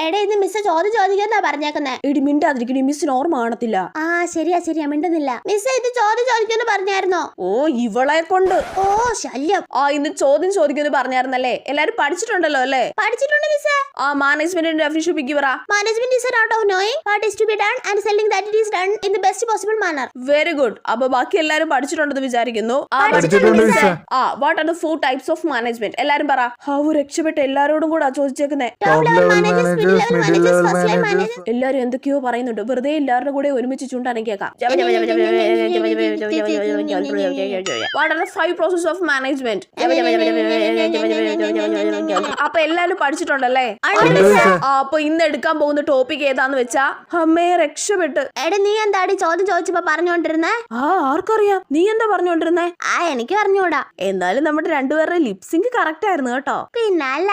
എടാ ഇത് മിസ് ചോദ്യം ചോദിക്കാന്നാ പറഞ്ഞേക്കുന്നേ. എടി മിണ്ടാതിരിക്കടി, മിസ്സിന് ഓർമ്മ കാണത്തില്ല. ആ ശരിയാ മിണ്ടുന്നില്ല. മിസ് ഇത് ചോദ്യം ചോദിക്കുമെന്ന് പറഞ്ഞായിരുന്നോ? ഓ ഇവളെ കൊണ്ട് ഓ ശല്യം. ഇന്ന് ചോദ്യം ചോദിക്കുമെന്ന് പറഞ്ഞായിരുന്നല്ലേ? എല്ലാരും പഠിച്ചിട്ടുണ്ടല്ലോ അല്ലേ? പഠിച്ചിട്ടുണ്ട് മിസ്. മാനേജ്മെന്റിന്റെ ഡെഫിനിഷൻ പിക്ക് പറ. Management is an art of knowing what is to be done and selling that it is done in the best possible manner. Very good. അപ്പൊ ബാക്കി എല്ലാരും പഠിച്ചിട്ടുണ്ടെന്ന് വിചാരിക്കുന്നു. What are the 4 types of management? എല്ലാരും പറ. രക്ഷപ്പെട്ട് എല്ലാരോടും കൂടെ ചോദിച്ചേക്കുന്നേ. എല്ലാരും എന്തൊക്കെയോ പറയുന്നുണ്ട്. വെറുതെ എല്ലാവരുടെ കൂടെ ഒരുമിച്ച് ചൂണ്ടാനേക്കാം. What are the 5 process of management? അപ്പൊ എല്ലാരും പഠിച്ചിട്ടുണ്ടല്ലേ? അപ്പൊ ഇന്ന് എടുക്കാൻ പോകുന്ന ടോപ്പിക് ഏതാന്ന് വെച്ചാ അമ്മയെ രക്ഷപ്പെട്ട്. എടാ നീ എന്താടി ചോദ്യം ചോദിച്ചപ്പോ പറഞ്ഞോണ്ടിരുന്നേ? ആർക്കറിയാം, നീ എന്താ പറഞ്ഞോണ്ടിരുന്നേ? എനിക്ക് പറഞ്ഞൂടാ. എന്നാലും നമ്മുടെ രണ്ടുപേരുടെ ലിപ്സിങ്ക് കറക്റ്റ് ആയിരുന്നു കേട്ടോ. പിന്നല്ല.